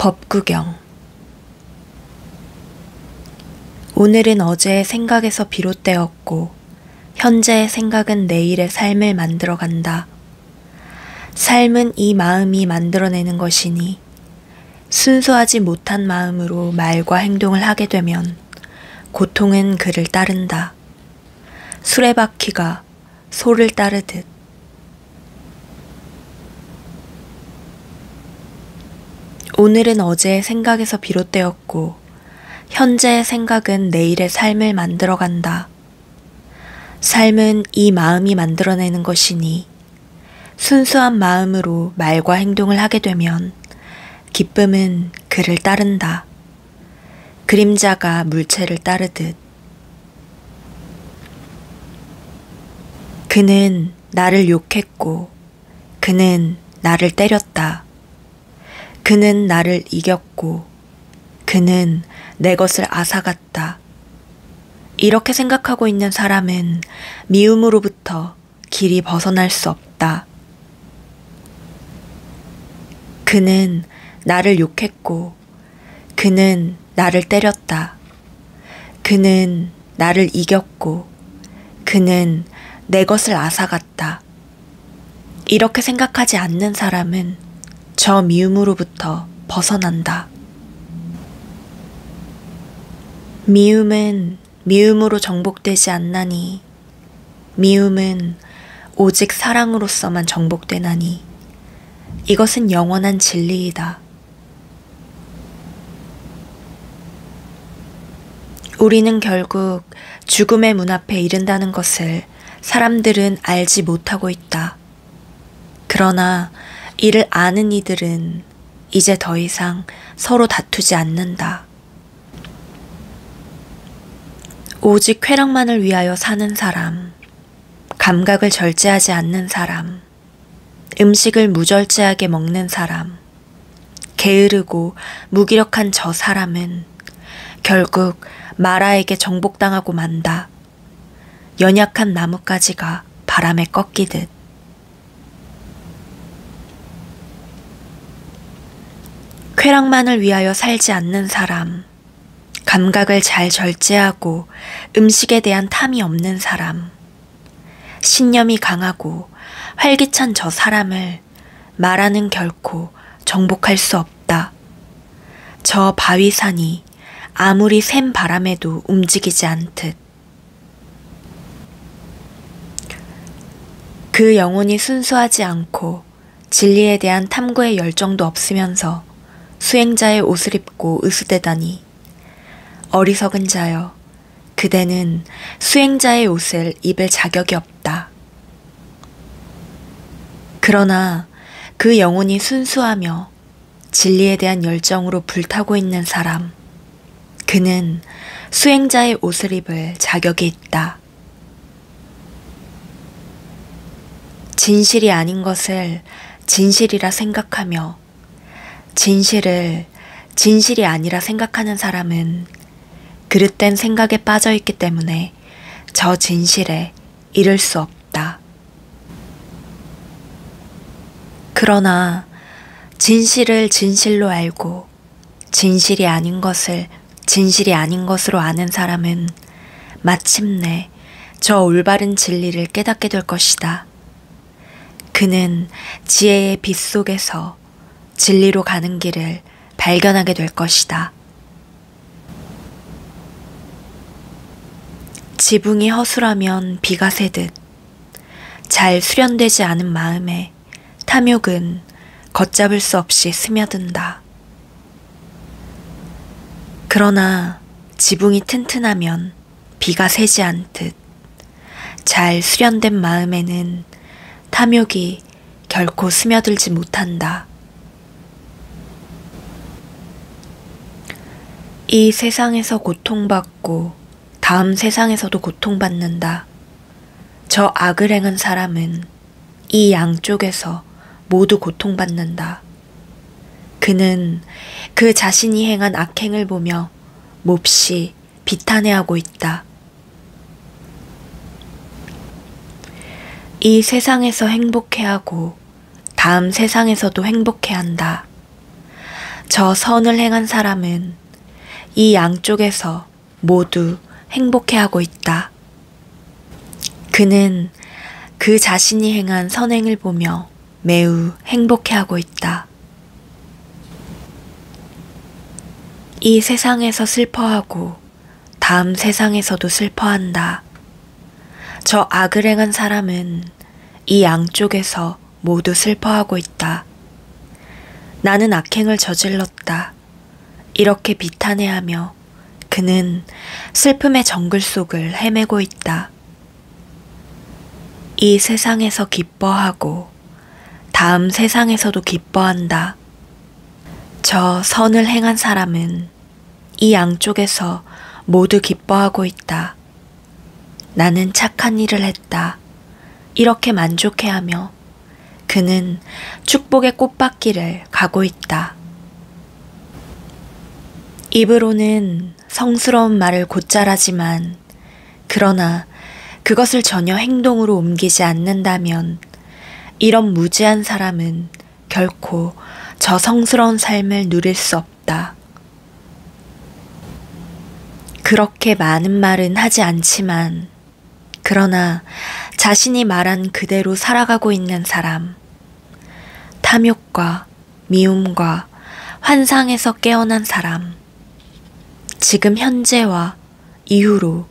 법구경. 오늘은 어제의 생각에서 비롯되었고 현재의 생각은 내일의 삶을 만들어간다. 삶은 이 마음이 만들어내는 것이니 순수하지 못한 마음으로 말과 행동을 하게 되면 고통은 그를 따른다. 수레바퀴가 소를 따르듯. 오늘은 어제의 생각에서 비롯되었고 현재의 생각은 내일의 삶을 만들어간다. 삶은 이 마음이 만들어내는 것이니 순수한 마음으로 말과 행동을 하게 되면 기쁨은 그를 따른다. 그림자가 물체를 따르듯. 그는 나를 욕했고 그는 나를 때렸다. 그는 나를 이겼고 그는 내 것을 앗아갔다. 이렇게 생각하고 있는 사람은 미움으로부터 길이 벗어날 수 없다. 그는 나를 욕했고 그는 나를 때렸다. 그는 나를 이겼고 그는 내 것을 앗아갔다. 이렇게 생각하지 않는 사람은 저 미움으로부터 벗어난다. 미움은 미움으로 정복되지 않나니 미움은 오직 사랑으로서만 정복되나니 이것은 영원한 진리이다. 우리는 결국 죽음의 문 앞에 이른다는 것을 사람들은 알지 못하고 있다. 그러나 이를 아는 이들은 이제 더 이상 서로 다투지 않는다. 오직 쾌락만을 위하여 사는 사람, 감각을 절제하지 않는 사람, 음식을 무절제하게 먹는 사람, 게으르고 무기력한 저 사람은 결국 마라에게 정복당하고 만다. 연약한 나뭇가지가 바람에 꺾이듯. 쾌락만을 위하여 살지 않는 사람, 감각을 잘 절제하고 음식에 대한 탐이 없는 사람, 신념이 강하고 활기찬 저 사람을 마라는 결코 정복할 수 없다. 저 바위산이 아무리 센 바람에도 움직이지 않듯. 그 영혼이 순수하지 않고 진리에 대한 탐구의 열정도 없으면서 수행자의 옷을 입고 으스대다니. 어리석은 자여, 그대는 수행자의 옷을 입을 자격이 없다. 그러나 그 영혼이 순수하며 진리에 대한 열정으로 불타고 있는 사람, 그는 수행자의 옷을 입을 자격이 있다. 진실이 아닌 것을 진실이라 생각하며 진실을 진실이 아니라 생각하는 사람은 그릇된 생각에 빠져 있기 때문에 저 진실에 이를 수 없다. 그러나 진실을 진실로 알고 진실이 아닌 것을 진실이 아닌 것으로 아는 사람은 마침내 저 올바른 진리를 깨닫게 될 것이다. 그는 지혜의 빛 속에서 진리로 가는 길을 발견하게 될 것이다. 지붕이 허술하면 비가 새듯 잘 수련되지 않은 마음에 탐욕은 걷잡을 수 없이 스며든다. 그러나 지붕이 튼튼하면 비가 새지 않듯 잘 수련된 마음에는 탐욕이 결코 스며들지 못한다. 이 세상에서 고통받고 다음 세상에서도 고통받는다. 저 악을 행한 사람은 이 양쪽에서 모두 고통받는다. 그는 그 자신이 행한 악행을 보며 몹시 비탄해하고 있다. 이 세상에서 행복해하고 다음 세상에서도 행복해한다. 저 선을 행한 사람은 이 양쪽에서 모두 행복해하고 있다. 그는 그 자신이 행한 선행을 보며 매우 행복해하고 있다. 이 세상에서 슬퍼하고 다음 세상에서도 슬퍼한다. 저 악을 행한 사람은 이 양쪽에서 모두 슬퍼하고 있다. 나는 악행을 저질렀다. 이렇게 비탄해하며 그는 슬픔의 정글 속을 헤매고 있다. 이 세상에서 기뻐하고 다음 세상에서도 기뻐한다. 저 선을 행한 사람은 이 양쪽에서 모두 기뻐하고 있다. 나는 착한 일을 했다. 이렇게 만족해하며 그는 축복의 꽃밭길을 가고 있다. 입으로는 성스러운 말을 곧잘 하지만 그러나 그것을 전혀 행동으로 옮기지 않는다면 이런 무지한 사람은 결코 저 성스러운 삶을 누릴 수 없다. 그렇게 많은 말은 하지 않지만 그러나 자신이 말한 그대로 살아가고 있는 사람, 탐욕과 미움과 환상에서 깨어난 사람, 지금 현재와 이후로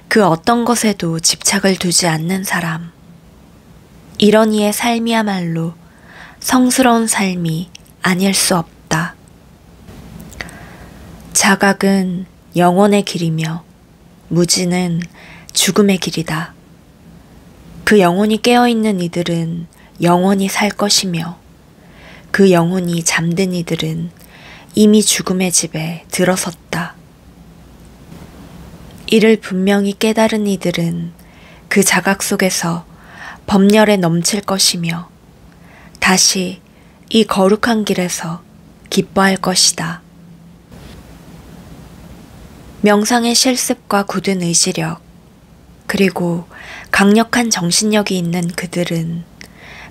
그 어떤 것에도 집착을 두지 않는 사람, 이런 이의 삶이야말로 성스러운 삶이 아닐 수 없다. 자각은 영원의 길이며 무지는 죽음의 길이다. 그 영혼이 깨어있는 이들은 영원히 살 것이며 그 영혼이 잠든 이들은 이미 죽음의 집에 들어섰다. 이를 분명히 깨달은 이들은 그 자각 속에서 법렬에 넘칠 것이며 다시 이 거룩한 길에서 기뻐할 것이다. 명상의 실습과 굳은 의지력, 그리고 강력한 정신력이 있는 그들은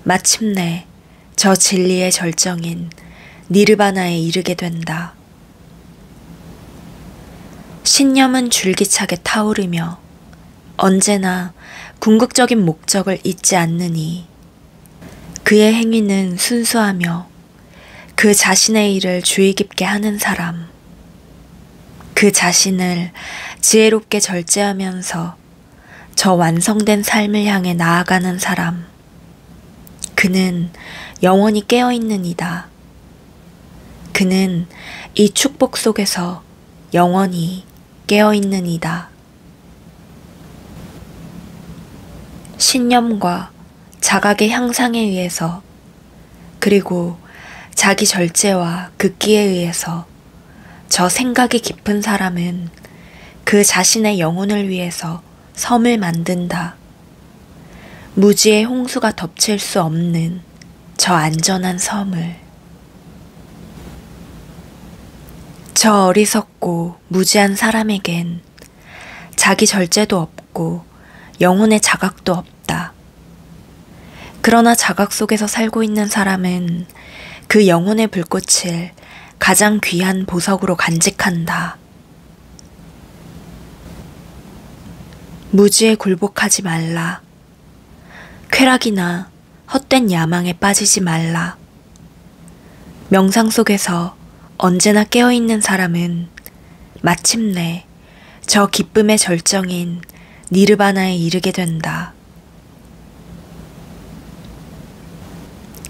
마침내 저 진리의 절정인 니르바나에 이르게 된다. 신념은 줄기차게 타오르며 언제나 궁극적인 목적을 잊지 않느니 그의 행위는 순수하며 그 자신의 일을 주의 깊게 하는 사람, 그 자신을 지혜롭게 절제하면서 저 완성된 삶을 향해 나아가는 사람, 그는 영원히 깨어있는 이다. 그는 이 축복 속에서 영원히 깨어있는 이다. 신념과 자각의 향상에 의해서 그리고 자기 절제와 극기에 의해서 저 생각이 깊은 사람은 그 자신의 영혼을 위해서 섬을 만든다. 무지의 홍수가 덮칠 수 없는 저 안전한 섬을. 저 어리석고 무지한 사람에겐 자기 절제도 없고 영혼의 자각도 없다. 그러나 자각 속에서 살고 있는 사람은 그 영혼의 불꽃을 가장 귀한 보석으로 간직한다. 무지에 굴복하지 말라. 쾌락이나 헛된 야망에 빠지지 말라. 명상 속에서 언제나 깨어있는 사람은 마침내 저 기쁨의 절정인 니르바나에 이르게 된다.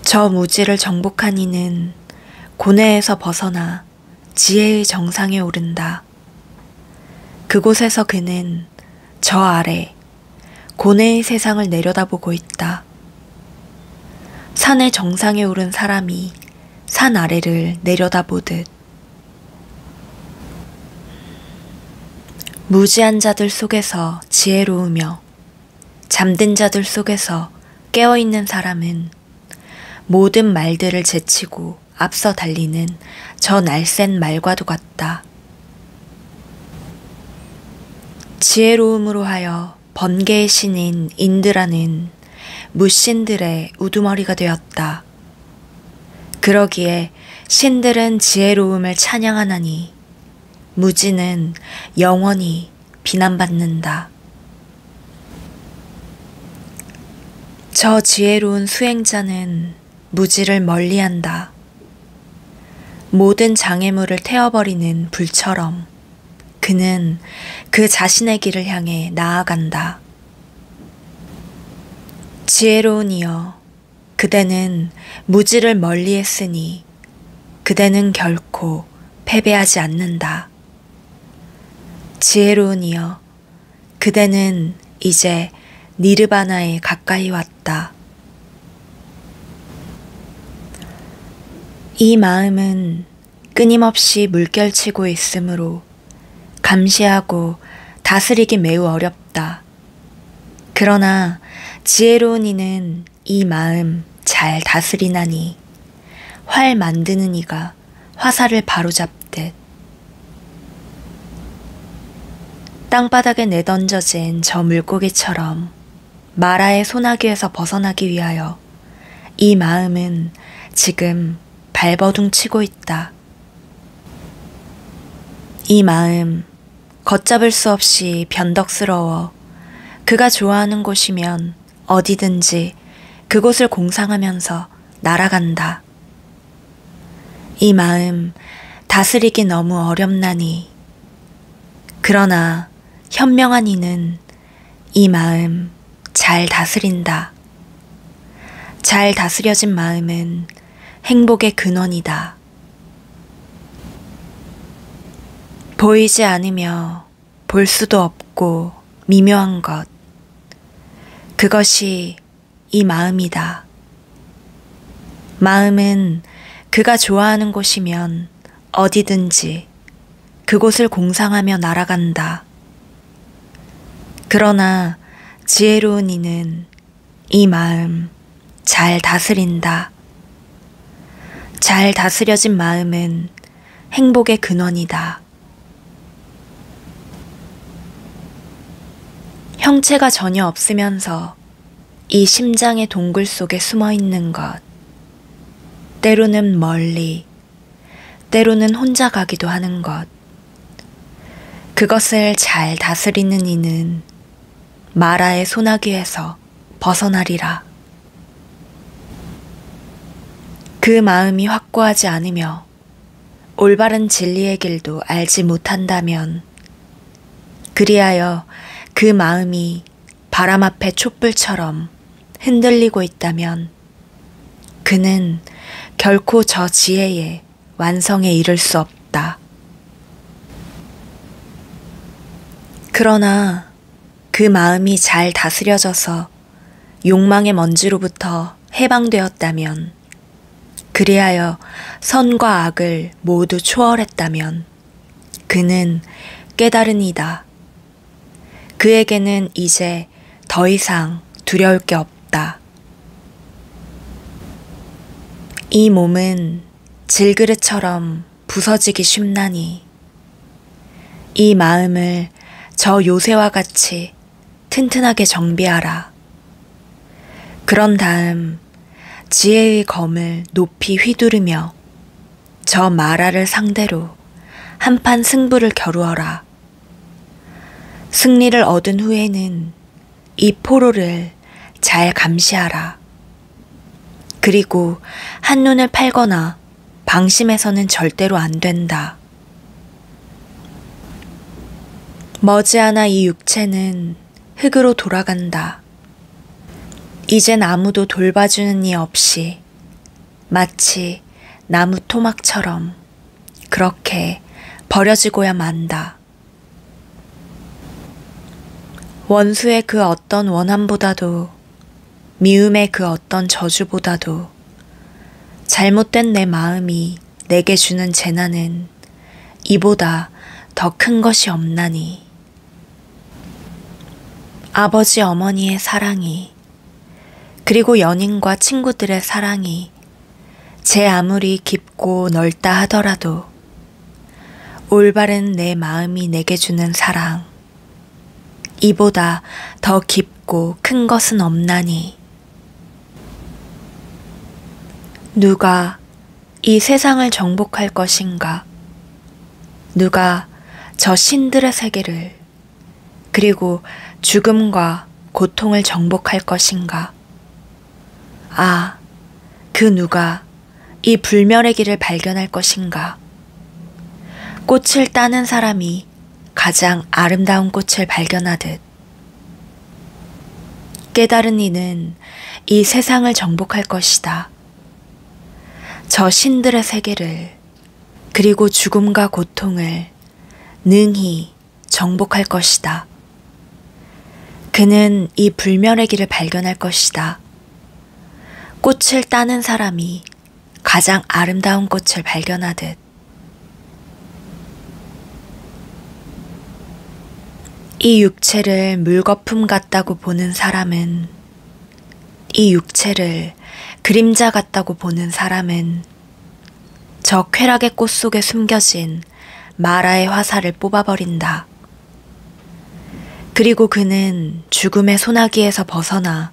저 무지를 정복한 이는 고뇌에서 벗어나 지혜의 정상에 오른다. 그곳에서 그는 저 아래 고뇌의 세상을 내려다보고 있다. 산의 정상에 오른 사람이 산 아래를 내려다보듯 무지한 자들 속에서 지혜로우며 잠든 자들 속에서 깨어있는 사람은 모든 말들을 제치고 앞서 달리는 저 날쌘 말과도 같다. 지혜로움으로 하여 번개의 신인 인드라는 무신들의 우두머리가 되었다. 그러기에 신들은 지혜로움을 찬양하나니 무지는 영원히 비난받는다. 저 지혜로운 수행자는 무지를 멀리한다. 모든 장애물을 태워버리는 불처럼 그는 그 자신의 길을 향해 나아간다. 지혜로운 이여, 그대는 무지를 멀리했으니 그대는 결코 패배하지 않는다. 지혜로운 이여, 그대는 이제 니르바나에 가까이 왔다. 이 마음은 끊임없이 물결치고 있으므로 감시하고 다스리기 매우 어렵다. 그러나 지혜로운 이는 이 마음 잘 다스리나니 활 만드는 이가 화살을 바로잡듯 땅바닥에 내던져진 저 물고기처럼 마라의 소나기에서 벗어나기 위하여 이 마음은 지금 발버둥 치고 있다. 이 마음 걷잡을 수 없이 변덕스러워 그가 좋아하는 곳이면 어디든지 그곳을 공상하면서 날아간다. 이 마음 다스리기 너무 어렵나니 그러나 현명한 이는 이 마음 잘 다스린다. 잘 다스려진 마음은 행복의 근원이다. 보이지 않으며 볼 수도 없고 미묘한 것, 그것이 이 마음이다. 마음은 그가 좋아하는 곳이면 어디든지 그곳을 공상하며 날아간다. 그러나 지혜로운 이는 이 마음 잘 다스린다. 잘 다스려진 마음은 행복의 근원이다. 형체가 전혀 없으면서 이 심장의 동굴 속에 숨어 있는 것, 때로는 멀리, 때로는 혼자 가기도 하는 것, 그것을 잘 다스리는 이는 마라의 소나기에서 벗어나리라. 그 마음이 확고하지 않으며 올바른 진리의 길도 알지 못한다면 그리하여 그 마음이 바람 앞의 촛불처럼 흔들리고 있다면 그는 결코 저 지혜의 완성에 이를 수 없다. 그러나 그 마음이 잘 다스려져서 욕망의 먼지로부터 해방되었다면 그리하여 선과 악을 모두 초월했다면 그는 깨달은 이다. 그에게는 이제 더 이상 두려울 게 없다. 이 몸은 질그릇처럼 부서지기 쉽나니 이 마음을 저 요새와 같이 튼튼하게 정비하라. 그런 다음 지혜의 검을 높이 휘두르며 저 마라를 상대로 한판 승부를 겨루어라. 승리를 얻은 후에는 이 포로를 잘 감시하라. 그리고 한눈을 팔거나 방심해서는 절대로 안 된다. 머지않아 이 육체는 흙으로 돌아간다. 이젠 아무도 돌봐주는 이 없이 마치 나무 토막처럼 그렇게 버려지고야 만다. 원수의 그 어떤 원함보다도 미움의 그 어떤 저주보다도 잘못된 내 마음이 내게 주는 재난은 이보다 더 큰 것이 없나니. 아버지 어머니의 사랑이 그리고 연인과 친구들의 사랑이 제 아무리 깊고 넓다 하더라도 올바른 내 마음이 내게 주는 사랑 이보다 더 깊고 큰 것은 없나니. 누가 이 세상을 정복할 것인가? 누가 저 신들의 세계를 그리고 죽음과 고통을 정복할 것인가? 아, 그 누가 이 불멸의 길을 발견할 것인가? 꽃을 따는 사람이 가장 아름다운 꽃을 발견하듯 깨달은 이는 이 세상을 정복할 것이다. 저 신들의 세계를 그리고 죽음과 고통을 능히 정복할 것이다. 그는 이 불멸의 길을 발견할 것이다. 꽃을 따는 사람이 가장 아름다운 꽃을 발견하듯 이 육체를 물거품 같다고 보는 사람은 이 육체를 그림자 같다고 보는 사람은 저 쾌락의 꽃 속에 숨겨진 마라의 화살을 뽑아버린다. 그리고 그는 죽음의 소나기에서 벗어나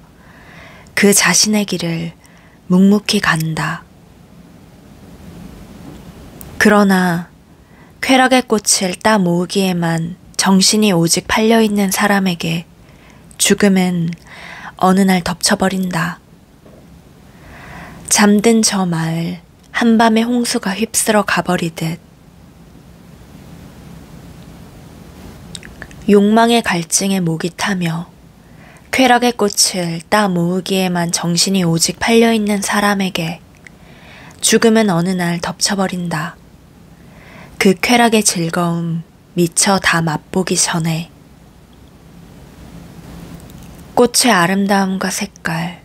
그 자신의 길을 묵묵히 간다. 그러나 쾌락의 꽃을 따 모으기에만 정신이 오직 팔려있는 사람에게 죽음은 어느 날 덮쳐버린다. 잠든 저 마을 한밤의 홍수가 휩쓸어 가버리듯 욕망의 갈증에 목이 타며 쾌락의 꽃을 따 모으기에만 정신이 오직 팔려있는 사람에게 죽음은 어느 날 덮쳐버린다. 그 쾌락의 즐거움 미처 다 맛보기 전에 꽃의 아름다움과 색깔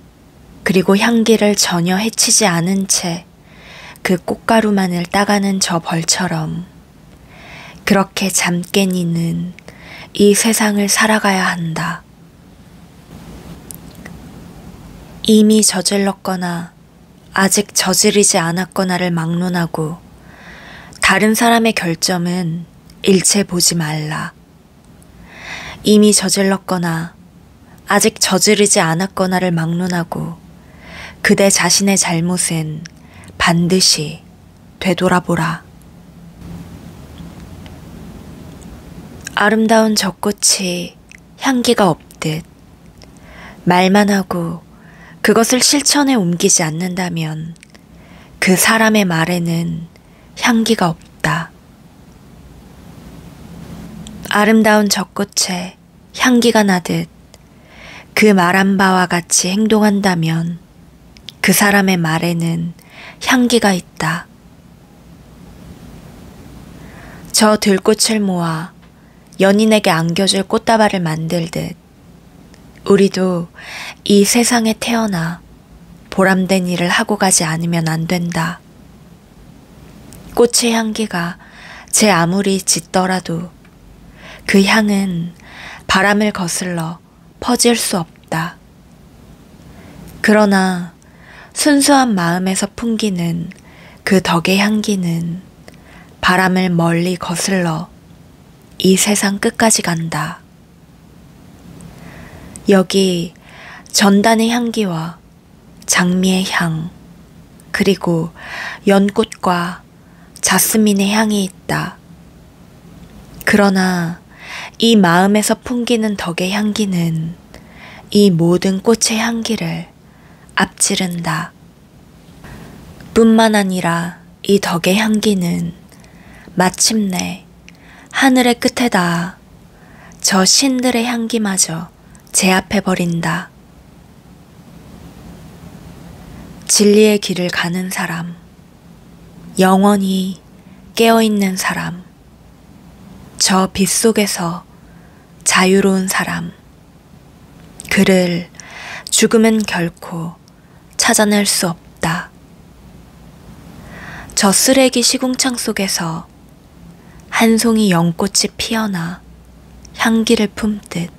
그리고 향기를 전혀 해치지 않은 채 그 꽃가루만을 따가는 저 벌처럼 그렇게 잠깬 이는 이 세상을 살아가야 한다. 이미 저질렀거나 아직 저지르지 않았거나를 막론하고 다른 사람의 결점은 일체 보지 말라. 이미 저질렀거나 아직 저지르지 않았거나를 막론하고 그대 자신의 잘못은 반드시 되돌아보라. 아름다운 저 꽃이 향기가 없듯 말만 하고 그것을 실천에 옮기지 않는다면 그 사람의 말에는 향기가 없다. 아름다운 저 꽃에 향기가 나듯 그 말한 바와 같이 행동한다면 그 사람의 말에는 향기가 있다. 저 들꽃을 모아 연인에게 안겨줄 꽃다발을 만들듯 우리도 이 세상에 태어나 보람된 일을 하고 가지 않으면 안 된다. 꽃의 향기가 제 아무리 짙더라도 그 향은 바람을 거슬러 퍼질 수 없다. 그러나 순수한 마음에서 풍기는 그 덕의 향기는 바람을 멀리 거슬러 이 세상 끝까지 간다. 여기 전단의 향기와 장미의 향, 그리고 연꽃과 자스민의 향이 있다. 그러나 이 마음에서 풍기는 덕의 향기는 이 모든 꽃의 향기를 앞지른다. 뿐만 아니라 이 덕의 향기는 마침내 하늘의 끝에다 저 신들의 향기마저 제압해버린다. 진리의 길을 가는 사람, 영원히 깨어있는 사람, 저 빛 속에서 자유로운 사람, 그를 죽음은 결코 찾아낼 수 없다. 저 쓰레기 시궁창 속에서 한 송이 연꽃이 피어나 향기를 품듯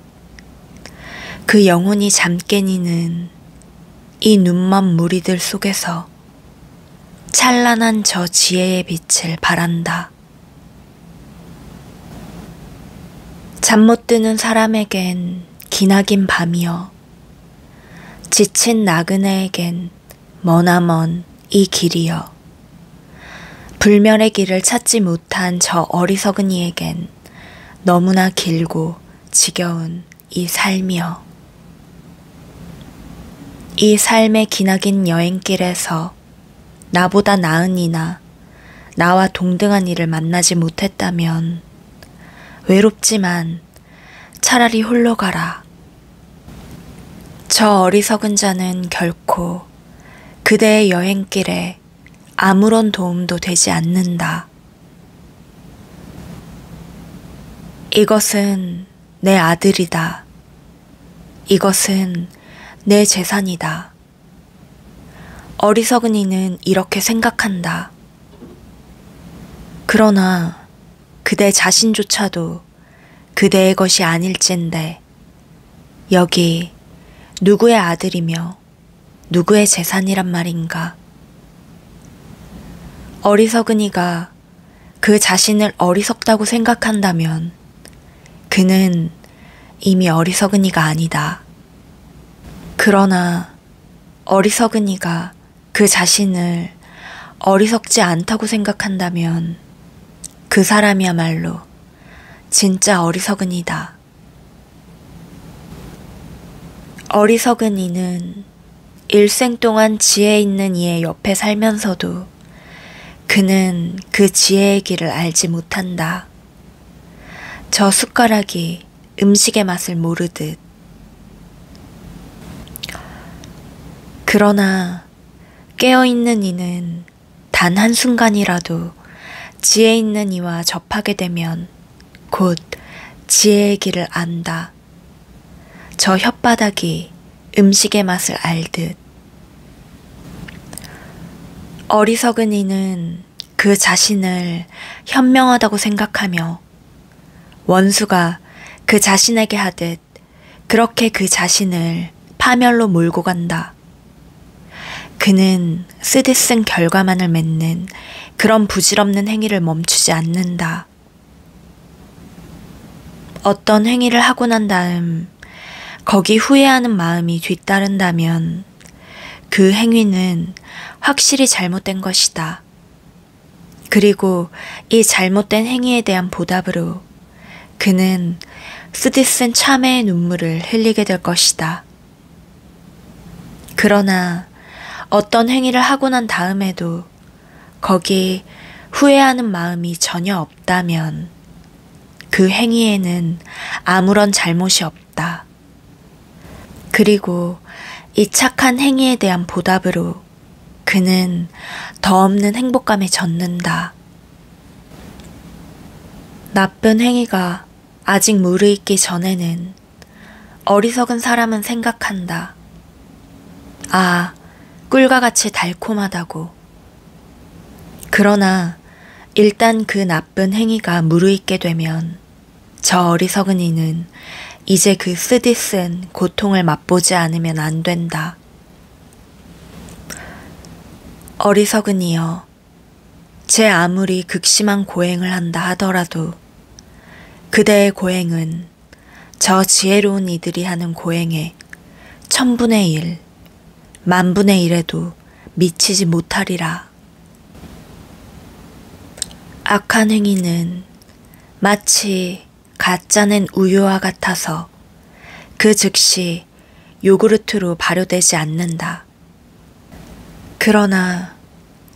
그 영혼이 잠깬 이는 이 눈먼 무리들 속에서 찬란한 저 지혜의 빛을 바란다. 잠 못 드는 사람에겐 기나긴 밤이여, 지친 나그네에겐 머나먼 이 길이여, 불멸의 길을 찾지 못한 저 어리석은 이에겐 너무나 길고 지겨운 이 삶이여. 이 삶의 기나긴 여행길에서 나보다 나은 이나 나와 동등한 이를 만나지 못했다면 외롭지만 차라리 홀로 가라. 저 어리석은 자는 결코 그대의 여행길에 아무런 도움도 되지 않는다. 이것은 내 아들이다. 이것은 내 재산이다. 어리석은 이는 이렇게 생각한다. 그러나 그대 자신조차도 그대의 것이 아닐진데 여기 누구의 아들이며 누구의 재산이란 말인가. 어리석은 이가 그 자신을 어리석다고 생각한다면 그는 이미 어리석은 이가 아니다. 그러나 어리석은 이가 그 자신을 어리석지 않다고 생각한다면 그 사람이야말로 진짜 어리석은 이다. 어리석은 이는 일생 동안 지혜 있는 이의 옆에 살면서도 그는 그 지혜의 길을 알지 못한다. 저 숟가락이 음식의 맛을 모르듯. 그러나 깨어있는 이는 단 한순간이라도 지혜 있는 이와 접하게 되면 곧 지혜의 길을 안다. 저 혓바닥이 음식의 맛을 알듯. 어리석은 이는 그 자신을 현명하다고 생각하며 원수가 그 자신에게 하듯 그렇게 그 자신을 파멸로 몰고 간다. 그는 쓰디쓴 결과만을 맺는 그런 부질없는 행위를 멈추지 않는다. 어떤 행위를 하고 난 다음 거기 후회하는 마음이 뒤따른다면 그 행위는 확실히 잘못된 것이다. 그리고 이 잘못된 행위에 대한 보답으로 그는 쓰디쓴 참회의 눈물을 흘리게 될 것이다. 그러나 어떤 행위를 하고 난 다음에도 거기 후회하는 마음이 전혀 없다면 그 행위에는 아무런 잘못이 없다. 그리고 이 착한 행위에 대한 보답으로 그는 더 없는 행복감에 젖는다. 나쁜 행위가 아직 무르익기 전에는 어리석은 사람은 생각한다. 아, 꿀과 같이 달콤하다고. 그러나 일단 그 나쁜 행위가 무르익게 되면 저 어리석은 이는 이제 그 쓰디쓴 고통을 맛보지 않으면 안 된다. 어리석은 이여, 제 아무리 극심한 고행을 한다 하더라도 그대의 고행은 저 지혜로운 이들이 하는 고행의 1000분의 1, 10,000분의 1에도 미치지 못하리라. 악한 행위는 마치 가짜낸 우유와 같아서 그 즉시 요구르트로 발효되지 않는다. 그러나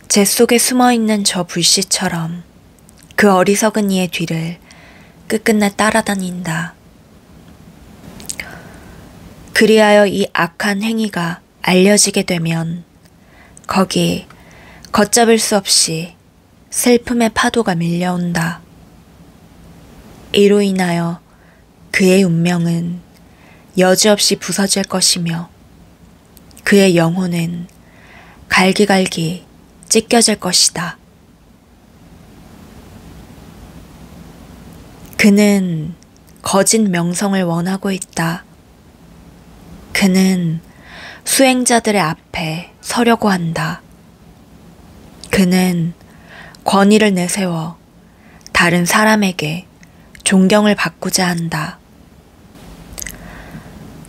재 속에 숨어있는 저 불씨처럼 그 어리석은 이의 뒤를 끝끝내 따라다닌다. 그리하여 이 악한 행위가 알려지게 되면 거기 걷잡을 수 없이 슬픔의 파도가 밀려온다. 이로 인하여 그의 운명은 여지없이 부서질 것이며 그의 영혼은 갈기갈기 찢겨질 것이다. 그는 거짓 명성을 원하고 있다. 그는 수행자들의 앞에 서려고 한다. 그는 권위를 내세워 다른 사람에게 존경을 받고자 한다.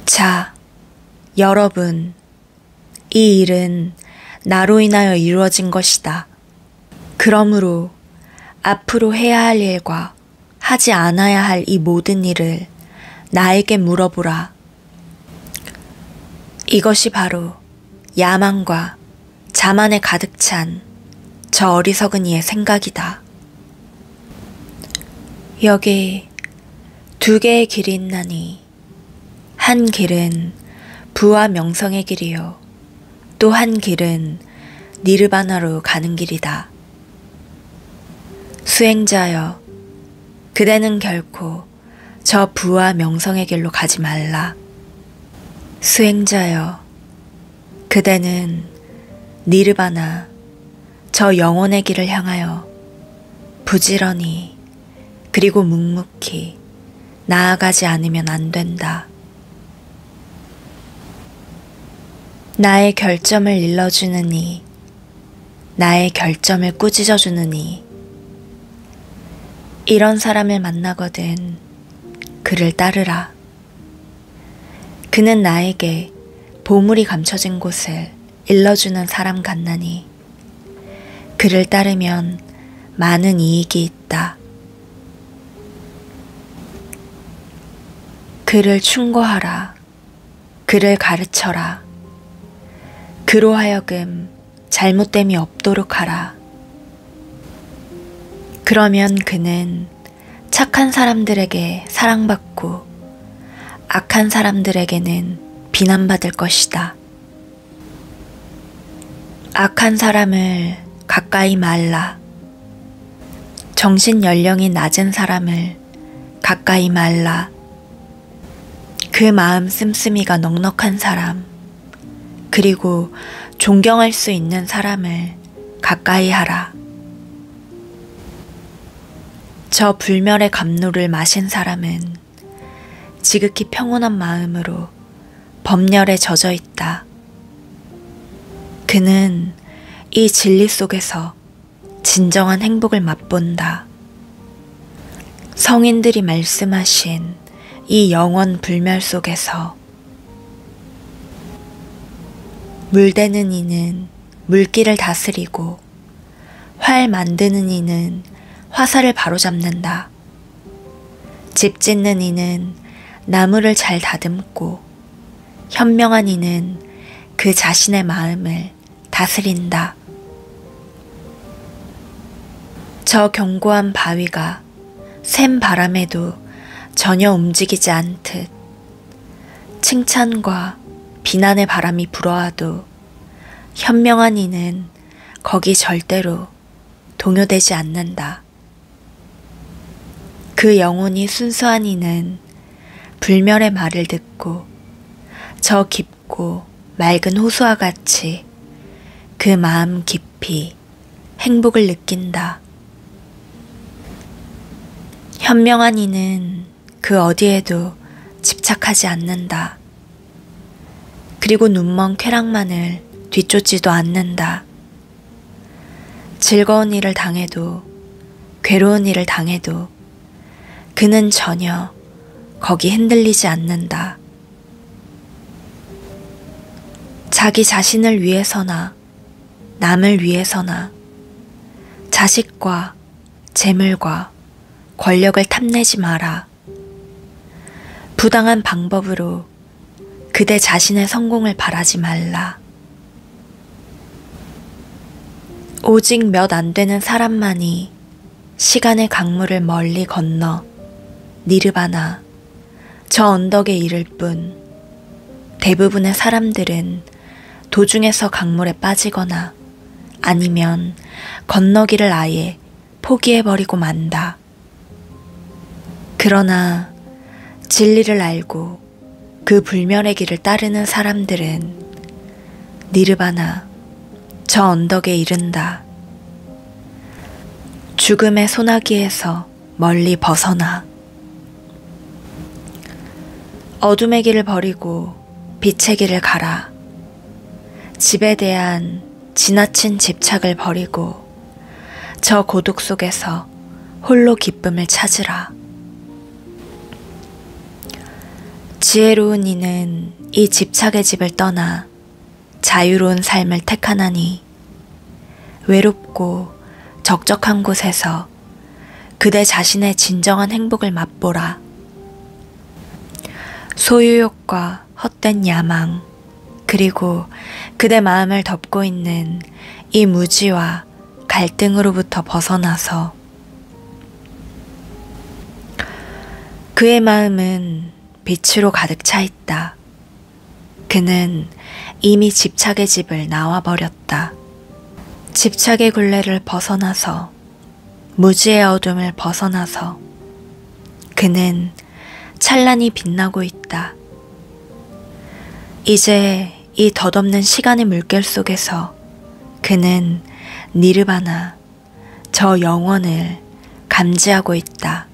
자, 여러분, 이 일은 나로 인하여 이루어진 것이다. 그러므로 앞으로 해야 할 일과 하지 않아야 할 이 모든 일을 나에게 물어보라. 이것이 바로 야망과 자만에 가득 찬 저 어리석은 이의 생각이다. 여기 두 개의 길이 있나니 한 길은 부와 명성의 길이요 또 한 길은 니르바나로 가는 길이다. 수행자여, 그대는 결코 저 부와 명성의 길로 가지 말라. 수행자여, 그대는 니르바나, 저 영혼의 길을 향하여 부지런히 그리고 묵묵히 나아가지 않으면 안 된다. 나의 결점을 일러주는 이, 나의 결점을 꾸짖어주는 이, 이런 사람을 만나거든 그를 따르라. 그는 나에게 보물이 감춰진 곳을 일러주는 사람 같나니 그를 따르면 많은 이익이 있다. 그를 충고하라. 그를 가르쳐라. 그로 하여금 잘못됨이 없도록 하라. 그러면 그는 착한 사람들에게 사랑받고 악한 사람들에게는 비난받을 것이다. 악한 사람을 가까이 말라. 정신 연령이 낮은 사람을 가까이 말라. 그 마음 씀씀이가 넉넉한 사람, 그리고 존경할 수 있는 사람을 가까이 하라. 저 불멸의 감로를 마신 사람은 지극히 평온한 마음으로 법렬에 젖어 있다. 그는 이 진리 속에서 진정한 행복을 맛본다. 성인들이 말씀하신 이 영원 불멸 속에서 물대는 이는 물길을 다스리고 활 만드는 이는 화살을 바로잡는다. 집 짓는 이는 나무를 잘 다듬고 현명한 이는 그 자신의 마음을 다스린다. 저 견고한 바위가 샘 바람에도 전혀 움직이지 않듯 칭찬과 비난의 바람이 불어와도 현명한 이는 거기 절대로 동요되지 않는다. 그 영혼이 순수한 이는 불멸의 말을 듣고 저 깊고 맑은 호수와 같이 그 마음 깊이 행복을 느낀다. 현명한 이는 그 어디에도 집착하지 않는다. 그리고 눈먼 쾌락만을 뒤쫓지도 않는다. 즐거운 일을 당해도 괴로운 일을 당해도 그는 전혀 거기 흔들리지 않는다. 자기 자신을 위해서나 남을 위해서나 자식과 재물과 권력을 탐내지 마라. 부당한 방법으로 그대 자신의 성공을 바라지 말라. 오직 몇 안 되는 사람만이 시간의 강물을 멀리 건너 니르바나, 저 언덕에 이를 뿐 대부분의 사람들은 도중에서 강물에 빠지거나 아니면 건너기를 아예 포기해버리고 만다. 그러나 진리를 알고 그 불멸의 길을 따르는 사람들은 니르바나, 저 언덕에 이른다. 죽음의 소나기에서 멀리 벗어나 어둠의 길을 버리고 빛의 길을 가라. 집에 대한 지나친 집착을 버리고 저 고독 속에서 홀로 기쁨을 찾으라. 지혜로운 이는 이 집착의 집을 떠나 자유로운 삶을 택하나니 외롭고 적적한 곳에서 그대 자신의 진정한 행복을 맛보라. 소유욕과 헛된 야망, 그리고 그대 마음을 덮고 있는 이 무지와 갈등으로부터 벗어나서 그의 마음은 빛으로 가득 차 있다. 그는 이미 집착의 집을 나와버렸다. 집착의 굴레를 벗어나서, 무지의 어둠을 벗어나서 그는 찬란히 빛나고 있다. 이제 이 덧없는 시간의 물결 속에서 그는 니르바나, 저 영원을 감지하고 있다.